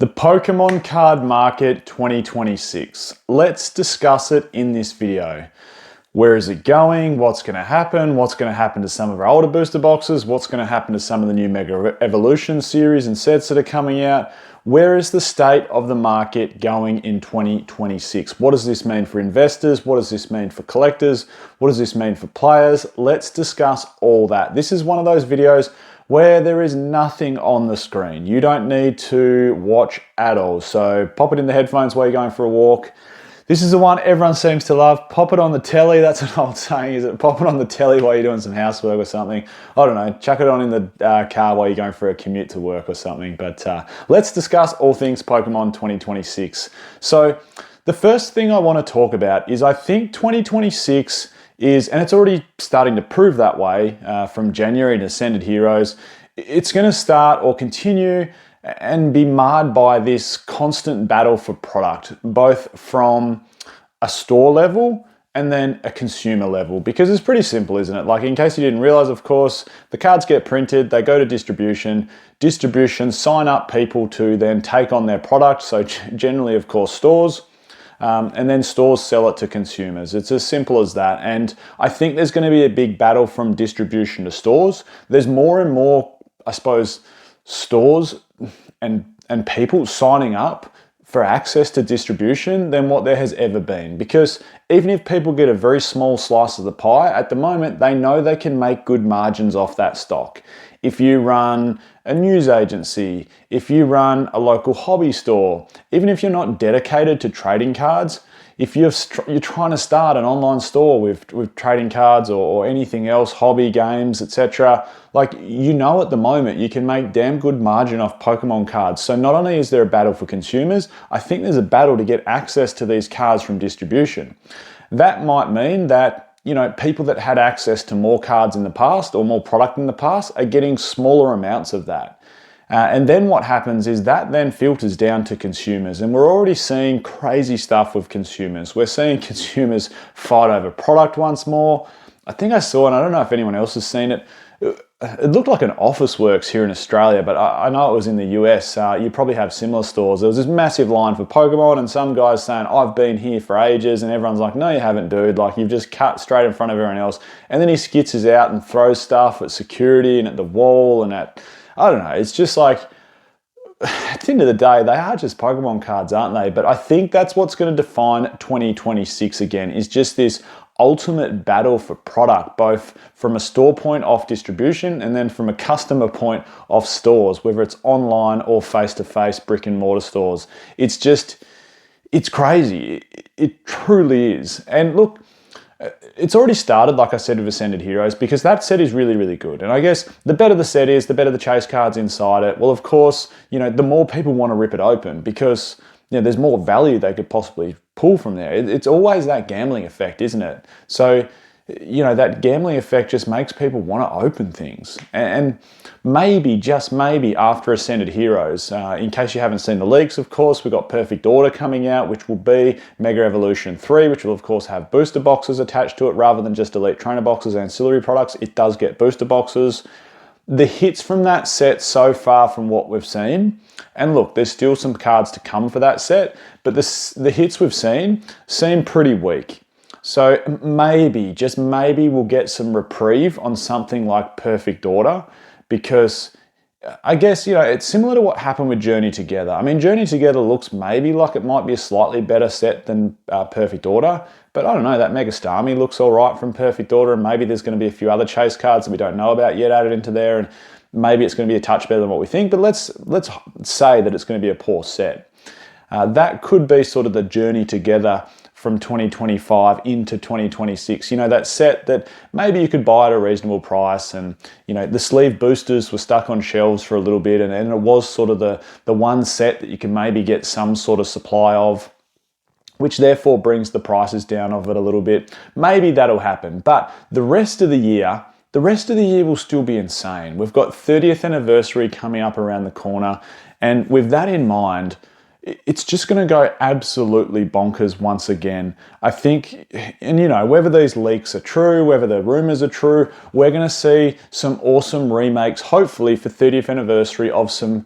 The Pokemon card market 2026. Let's discuss it in this video. Where is it going? What's going to happen? What's going to happen to some of our older booster boxes? What's going to happen to some of the new Mega Evolution series and sets that are coming out? Where is the state of the market going in 2026? What does this mean for investors? What does this mean for collectors? What does this mean for players? Let's discuss all that. This is one of those videos where there is nothing on the screen. You don't need to watch at all. So pop it in the headphones while you're going for a walk. This is the one everyone seems to love. Pop it on the telly. That's an old saying, is it? Pop it on the telly while you're doing some housework or something. I don't know. Chuck it on in the car while you're going for a commute to work or something. But let's discuss all things Pokemon 2026. So the first thing I want to talk about is I think 2026 is, and it's already starting to prove that way from January to Ascended Heroes, it's going to start or continue and be marred by this constant battle for product, both from a store level and then a consumer level, because it's pretty simple, isn't it? Like, in case you didn't realize, of course, the cards get printed, they go to distribution sign up people to then take on their product. So generally, of course, stores. And then stores sell it to consumers. It's as simple as that. And I think there's going to be a big battle from distribution to stores. There's more and more, I suppose, stores and people signing up for access to distribution than what there has ever been. Because even if people get a very small slice of the pie, at the moment, they know they can make good margins off that stock. If you run a news agency, if you run a local hobby store, even if you're not dedicated to trading cards, if you're trying to start an online store with trading cards or anything else, hobby games, etc., like, you know, at the moment you can make damn good margin off Pokemon cards. So not only is there a battle for consumers, I think there's a battle to get access to these cards from distribution. That might mean that, you know, people that had access to more cards in the past or more product in the past are getting smaller amounts of that. And then what happens is that then filters down to consumers. And we're already seeing crazy stuff with consumers. We're seeing consumers fight over product once more. I think I saw, and I don't know if anyone else has seen it, it looked like an Officeworks here in Australia, but I know it was in the US. You probably have similar stores. There was this massive line for Pokemon and some guys saying, I've been here for ages, and everyone's like, no, you haven't, dude. Like, you've just cut straight in front of everyone else. And then he skitzes out and throws stuff at security and at the wall and at, I don't know, it's just like, at the end of the day, they are just Pokemon cards, aren't they? But I think that's what's going to define 2026 again, is just this ultimate battle for product, both from a store point off distribution and then from a customer point off stores, whether it's online or face-to-face brick and mortar stores. It's just, it's crazy. It truly is. And look, it's already started, like I said, with Ascended Heroes, because that set is really, really good. And I guess the better the set is, the better the chase cards inside it. Well, of course, you know, the more people want to rip it open because, you know, there's more value they could possibly pull from there. It's always that gambling effect, isn't it? So, you know, that gambling effect just makes people want to open things. And maybe, just maybe, after Ascended Heroes, in case you haven't seen the leaks, of course, we've got Perfect Order coming out, which will be Mega Evolution 3, which will, of course, have booster boxes attached to it rather than just Elite Trainer boxes and ancillary products. It does get booster boxes. The hits from that set so far from what we've seen, and look, there's still some cards to come for that set, but the hits we've seen seem pretty weak. So maybe, just maybe, we'll get some reprieve on something like Perfect Order, because I guess, you know, it's similar to what happened with Journey Together. I mean, Journey Together looks maybe like it might be a slightly better set than Perfect Order, but I don't know, that Mega Starmie looks all right from Perfect Order, and maybe there's going to be a few other chase cards that we don't know about yet added into there, and maybe it's going to be a touch better than what we think, but let's say that it's going to be a poor set. That could be sort of the Journey Together from 2025 into 2026. You know, that set that maybe you could buy at a reasonable price, and, you know, the sleeve boosters were stuck on shelves for a little bit, and it was sort of the one set that you can maybe get some sort of supply of, which therefore brings the prices down of it a little bit. Maybe that'll happen, but the rest of the year will still be insane. We've got 30th anniversary coming up around the corner, and with that in mind, it's just going to go absolutely bonkers once again. I think, and you know, whether these leaks are true, whether the rumors are true, we're going to see some awesome remakes, hopefully for 30th anniversary, of some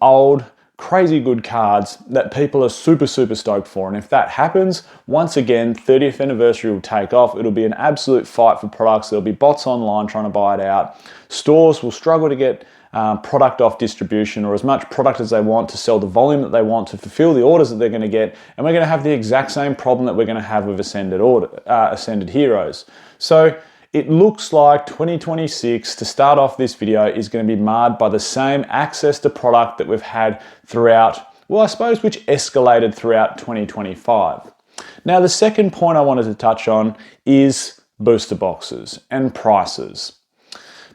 old crazy good cards that people are super stoked for. And if that happens, once again, 30th anniversary will take off. It'll be an absolute fight for products. There'll be bots online trying to buy it out. Stores will struggle to get product off distribution, or as much product as they want to sell the volume that they want to fulfill the orders that they're going to get. And we're going to have the exact same problem that we're going to have with Ascended Heroes. So it looks like 2026, to start off this video, is going to be marred by the same access to product that we've had throughout, well, I suppose, which escalated throughout 2025. Now, the second point I wanted to touch on is booster boxes and prices.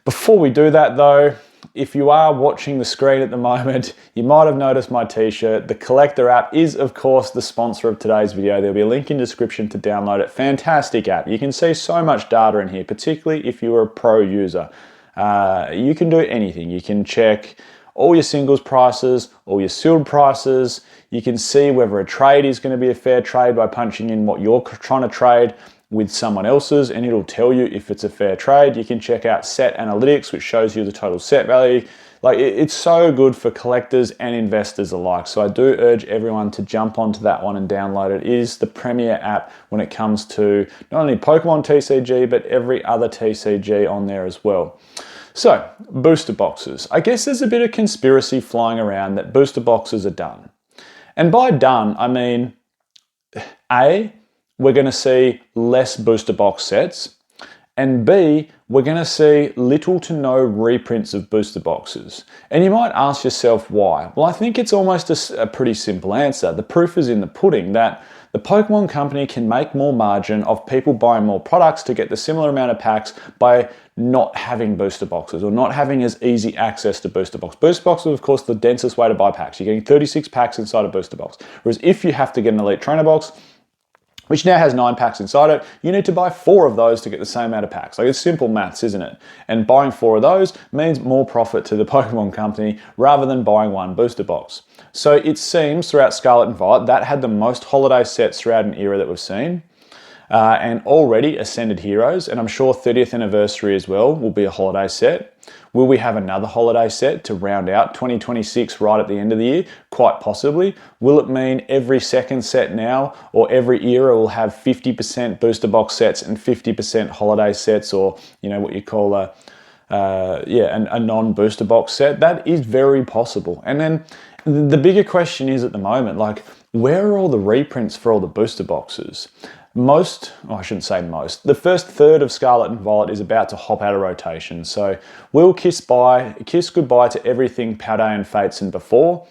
Before we do that though, if you are watching the screen at the moment, you might have noticed my t-shirt. The Collector app is, of course, the sponsor of today's video. There'll be a link in the description to download it. Fantastic app. You can see so much data in here, particularly if you're a pro user. You can do anything. You can check all your singles prices, all your sealed prices. You can see whether a trade is going to be a fair trade by punching in what you're trying to trade with someone else's, and it'll tell you if it's a fair trade. You can check out set analytics, which shows you the total set value. Like, it's so good for collectors and investors alike. So I do urge everyone to jump onto that one and download it. It is the premier app when it comes to not only Pokemon TCG, but every other TCG on there as well. So, booster boxes. I guess there's a bit of conspiracy flying around that booster boxes are done. And by done, I mean, A, we're going to see less booster box sets, and B, we're going to see little to no reprints of booster boxes. And you might ask yourself why. Well, I think it's almost a pretty simple answer. The proof is in the pudding that the Pokemon company can make more margin of people buying more products to get the similar amount of packs by not having booster boxes, or not having as easy access to booster box. Booster box is, of course, the densest way to buy packs. You're getting 36 packs inside a booster box. Whereas if you have to get an Elite Trainer box, which now has 9 packs inside it, you need to buy 4 of those to get the same amount of packs. Like, it's simple maths, isn't it? And buying 4 of those means more profit to the Pokemon company rather than buying 1 booster box. So it seems throughout Scarlet and Violet, that had the most holiday sets throughout an era that we've seen. And already Ascended Heroes, and I'm sure 30th anniversary as well will be a holiday set. Will we have another holiday set to round out 2026 right at the end of the year? Quite possibly. Will it mean every second set now, or every era will have 50% booster box sets and 50% holiday sets, or, you know, what you call a non-booster box set? That is very possible. And then the bigger question is at the moment, like, where are all the reprints for all the booster boxes? I shouldn't say most. The first third of Scarlet and Violet is about to hop out of rotation. So we'll kiss goodbye to everything Paldean Fates and before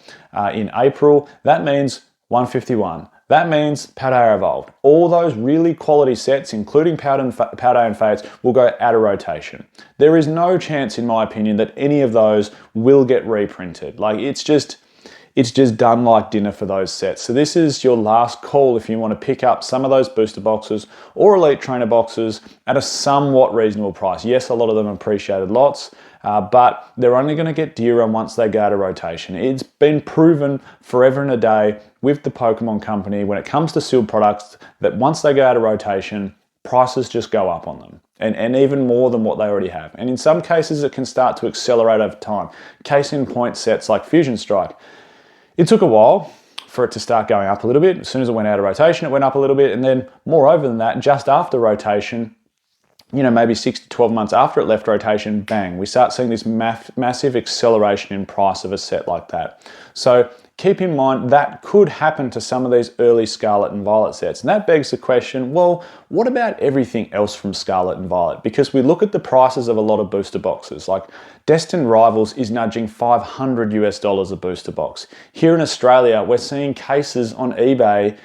in April. That means 151. That means Paldea Evolved. All those really quality sets, including Paldean Fates, will go out of rotation. There is no chance, in my opinion, that any of those will get reprinted. Like, it's just done like dinner for those sets. So this is your last call if you want to pick up some of those booster boxes or Elite Trainer boxes at a somewhat reasonable price. Yes, a lot of them appreciated lots, but they're only going to get dearer once they go out of rotation. It's been proven forever and a day with the Pokemon company when it comes to sealed products that once they go out of rotation, prices just go up on them. And even more than what they already have. And in some cases, it can start to accelerate over time. Case in point, sets like Fusion Strike. It took a while for it to start going up a little bit. As soon as it went out of rotation, it went up a little bit. And then moreover than that, just after rotation, you know, maybe 6 to 12 months after it left rotation, bang, we start seeing this massive acceleration in price of a set like that. So keep in mind that could happen to some of these early Scarlet and Violet sets. And that begs the question, well, what about everything else from Scarlet and Violet? Because we look at the prices of a lot of booster boxes, like Destined Rivals is nudging $500 a booster box. Here in Australia, we're seeing cases on eBay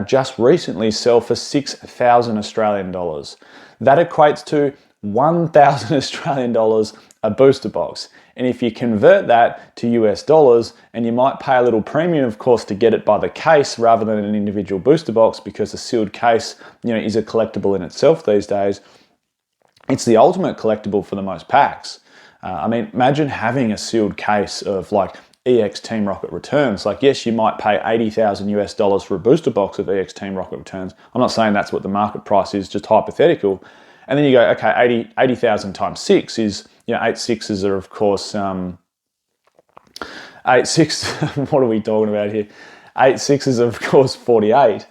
just recently sell for 6,000 Australian dollars. That equates to 1,000 Australian dollars a booster box. And if you convert that to US dollars, and you might pay a little premium, of course, to get it by the case rather than an individual booster box, because a sealed case, you know, is a collectible in itself these days. It's the ultimate collectible for the most packs. I mean, imagine having a sealed case of like EX Team Rocket returns. Like, yes, you might pay 80,000 US dollars for a booster box of EX Team Rocket returns. I'm not saying that's what the market price is, just hypothetical. And then you go, okay, 80,000 times 6 is, you know, 8 sixes are, of course, 8.6, what are we talking about here? 8.6 is of course 48.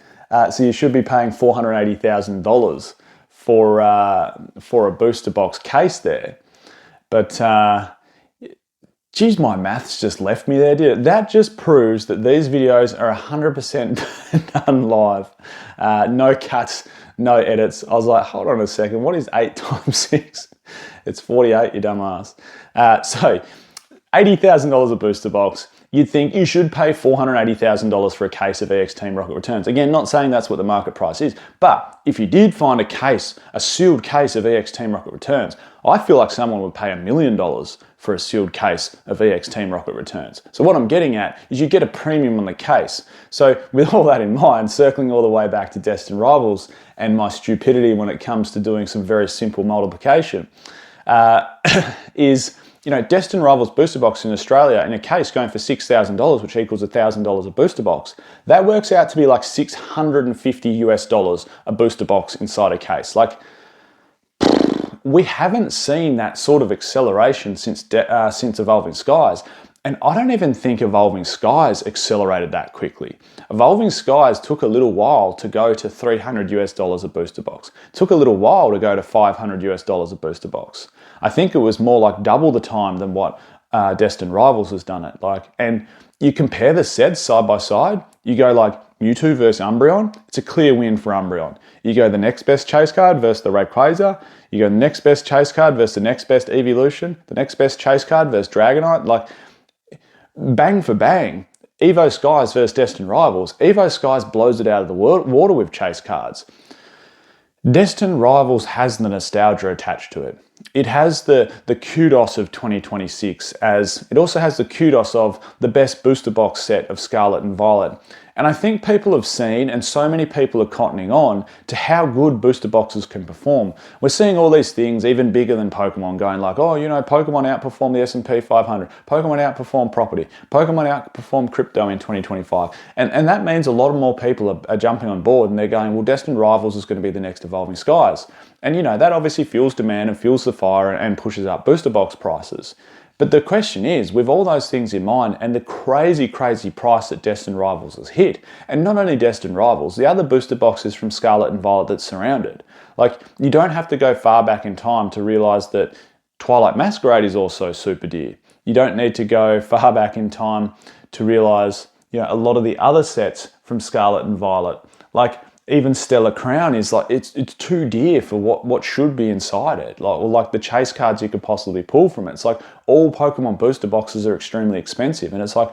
So you should be paying $480,000 for a booster box case there. But geez, my maths just left me there, did it? That just proves that these videos are 100% done live. No cuts, no edits. I was like, hold on a second, what is 8 times 6? It's 48, you dumbass. So $80,000 a booster box. You'd think you should pay $480,000 for a case of EX Team Rocket Returns. Again, not saying that's what the market price is, but if you did find a sealed case of EX Team Rocket Returns, I feel like someone would pay $1 million for a sealed case of EX Team Rocket Returns. So what I'm getting at is you get a premium on the case. So with all that in mind, circling all the way back to Destined Rivals and my stupidity when it comes to doing some very simple multiplication, is, you know, Destined Rivals booster box in Australia in a case going for $6,000, which equals $1,000 a booster box. That works out to be like $650 a booster box inside a case. Like, we haven't seen that sort of acceleration since Evolving Skies. And I don't even think Evolving Skies accelerated that quickly. Evolving Skies took a little while to go to $300 a booster box. It took a little while to go to $500 a booster box. I think it was more like double the time than what Destined Rivals has done it. Like, and you compare the sets side by side, you go like Mewtwo versus Umbreon, it's a clear win for Umbreon. You go the next best chase card versus the Rayquaza, you go the next best chase card versus the next best Evolution, the next best chase card versus Dragonite, like bang for bang. Evo Skies versus Destined Rivals, Evo Skies blows it out of the water with chase cards. Destined Rivals has the nostalgia attached to it. It has the kudos of 2026, as it also has the kudos of the best booster box set of Scarlet and Violet. And I think people have seen, and so many people are cottoning on to how good booster boxes can perform. We're seeing all these things even bigger than Pokemon going like, oh, you know, Pokemon outperformed the S&P 500, Pokemon outperformed property, Pokemon outperformed crypto in 2025. And that means a lot more people are jumping on board and they're going, well, Destined Rivals is going to be the next Evolving Skies. And you know, that obviously fuels demand and fuels the fire and pushes up booster box prices. But the question is, with all those things in mind and the crazy, crazy price that Destined Rivals has hit, and not only Destined Rivals, the other booster boxes from Scarlet and Violet that surround it. Like, you don't have to go far back in time to realize that Twilight Masquerade is also super dear. You don't need to go far back in time to realize, you know, a lot of the other sets from Scarlet and Violet, like even Stellar Crown is like, it's too dear for what should be inside it. Like, or like the chase cards you could possibly pull from it. It's like all Pokemon booster boxes are extremely expensive. And it's like,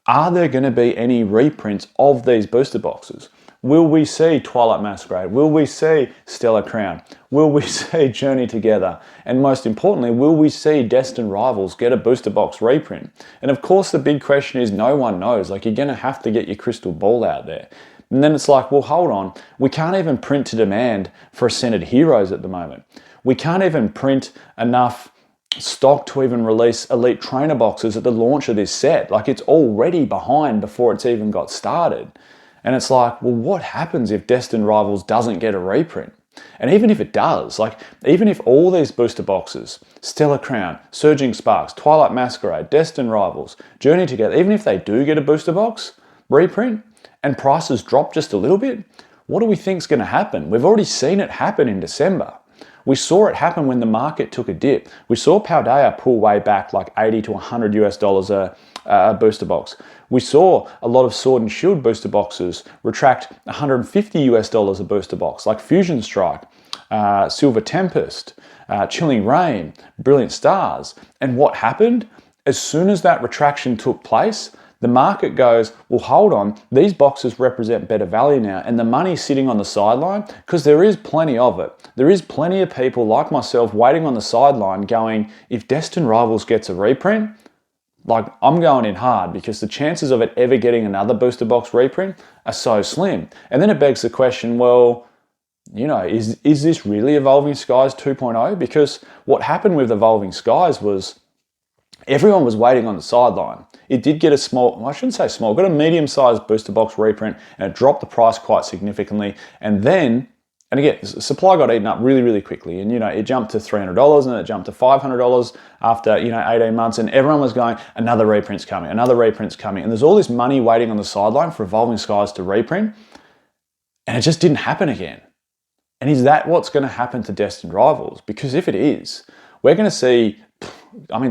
are there going to be any reprints of these booster boxes? Will we see Twilight Masquerade? Will we see Stellar Crown? Will we see Journey Together? And most importantly, will we see Destined Rivals get a booster box reprint? And of course, the big question is no one knows. Like, you're going to have to get your crystal ball out there. And then it's like, well, hold on. We can't even print to demand for Ascended Heroes at the moment. We can't even print enough stock to even release Elite Trainer boxes at the launch of this set. Like, it's already behind before it's even got started. And it's like, well, what happens if Destined Rivals doesn't get a reprint? And even if it does, like, even if all these booster boxes, Stellar Crown, Surging Sparks, Twilight Masquerade, Destined Rivals, Journey Together, even if they do get a booster box reprint, and prices drop just a little bit, what do we think is going to happen? We've already seen it happen in December. We saw it happen when the market took a dip. We saw Paldea pull way back like $80 to $100 a booster box. We saw a lot of Sword and Shield booster boxes retract $150 a booster box, like Fusion Strike, Silver Tempest, Chilling Rain, Brilliant Stars. And what happened? As soon as that retraction took place, the market goes, well, hold on, these boxes represent better value now, and the money's sitting on the sideline because there is plenty of it. There is plenty of people like myself waiting on the sideline going, if Destined Rivals gets a reprint, like, I'm going in hard because the chances of it ever getting another booster box reprint are so slim. And then it begs the question, well, you know, is this really Evolving Skies 2.0? Because what happened with Evolving Skies was everyone was waiting on the sideline. It did get a small, well, I shouldn't say small, got a medium-sized booster box reprint, and it dropped the price quite significantly. And then And again, supply got eaten up really, really quickly. And, it jumped to $300 and then it jumped to $500 after, 18 months. And everyone was going, another reprint's coming, another reprint's coming. And there's all this money waiting on the sideline for Evolving Skies to reprint. And it just didn't happen again. And is that what's going to happen to Destined Rivals? Because if it is, we're going to see,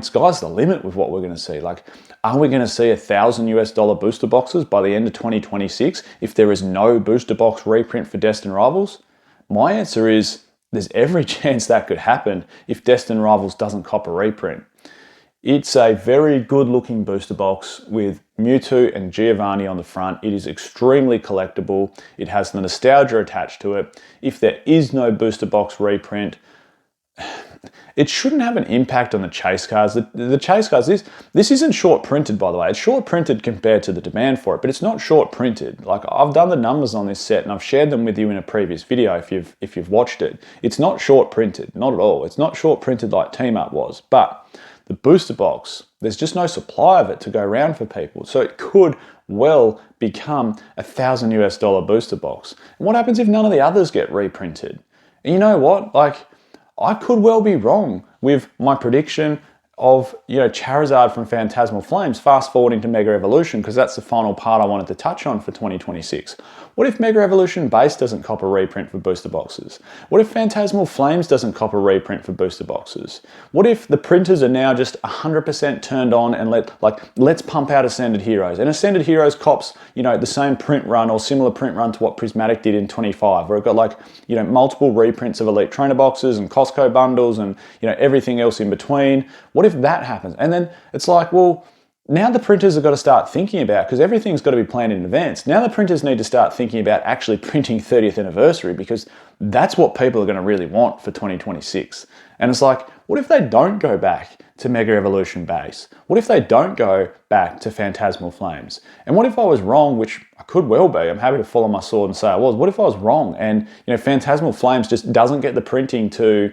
sky's the limit with what we're going to see. Like, are we going to see $1,000 booster boxes by the end of 2026 if there is no booster box reprint for Destined Rivals? My answer is there's every chance that could happen if Destined Rivals doesn't cop a reprint. It's a very good looking booster box with Mewtwo and Giovanni on the front. It is extremely collectible. It has the nostalgia attached to it. If there is no booster box reprint, it shouldn't have an impact on the chase cards. The chase cards, this isn't short printed, by the way. It's short printed compared to the demand for it, but it's not short printed. Like, I've done the numbers on this set and I've shared them with you in a previous video if you've watched it. It's not short printed, not at all. It's not short printed like Team Up was, but the booster box, there's just no supply of it to go around for people. So it could well become $1,000 booster box. And what happens if none of the others get reprinted? And you know what? Like, I could well be wrong with my prediction of, Charizard from Phantasmal Flames, fast forwarding to Mega Evolution, because that's the final part I wanted to touch on for 2026. What if Mega Evolution Base doesn't cop a reprint for booster boxes? What if Phantasmal Flames doesn't cop a reprint for booster boxes? What if the printers are now just 100% turned on and let's pump out Ascended Heroes? And Ascended Heroes cops, the same print run or similar print run to what Prismatic did in 25, where it got multiple reprints of Elite Trainer boxes and Costco bundles and, everything else in between. What if that happens? And then it's like, well, now the printers have got to start thinking about, because everything's got to be planned in advance. Now the printers need to start thinking about actually printing 30th anniversary, because that's what people are going to really want for 2026. And it's like, what if they don't go back to Mega Evolution Base? What if they don't go back to Phantasmal Flames? And what if I was wrong, which I could well be? I'm happy to follow my sword and say I was. What if I was wrong and, Phantasmal Flames just doesn't get the printing to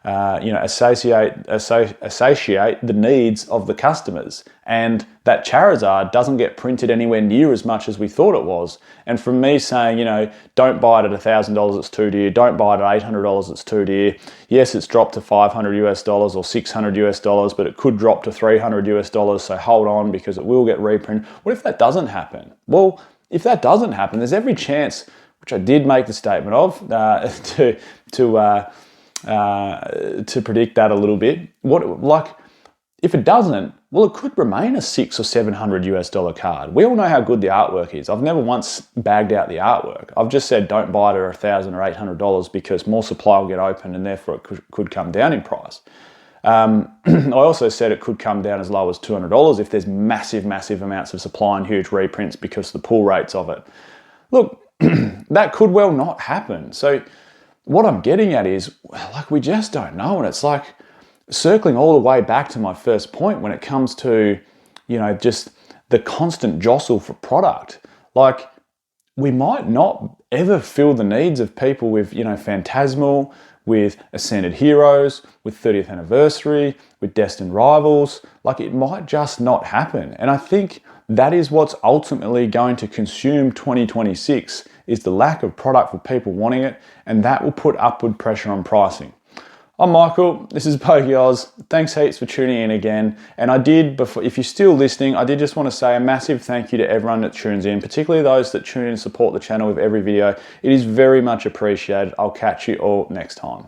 associate the needs of the customers, and that Charizard doesn't get printed anywhere near as much as we thought it was. And from me saying, don't buy it at $1,000, it's too dear. Don't buy it at $800, it's too dear. Yes, it's dropped to $500 or $600, but it could drop to $300. So hold on, because it will get reprinted. What if that doesn't happen? Well, if that doesn't happen, there's every chance, which I did make the statement of, to predict that a little bit. If it doesn't, well, it could remain a $600 or $700 card. We all know how good the artwork is. I've never once bagged out the artwork. I've just said don't buy it at $1,000 or $800 because more supply will get open and therefore it could come down in price. I also said it could come down as low as $200 if there's massive amounts of supply and huge reprints because of the pull rates of it. Look, that could well not happen. So what I'm getting at is, we just don't know. And it's like circling all the way back to my first point when it comes to, just the constant jostle for product. Like, we might not ever fill the needs of people with, Phantasmal, with Ascended Heroes, with 30th Anniversary, with Destined Rivals. Like, it might just not happen. And I think that is what's ultimately going to consume 2026, is the lack of product for people wanting it, and that will put upward pressure on pricing. I'm Michael, this is PokeOz. Thanks heaps for tuning in again. And if you're still listening, I did just want to say a massive thank you to everyone that tunes in, particularly those that tune in and support the channel with every video. It is very much appreciated. I'll catch you all next time.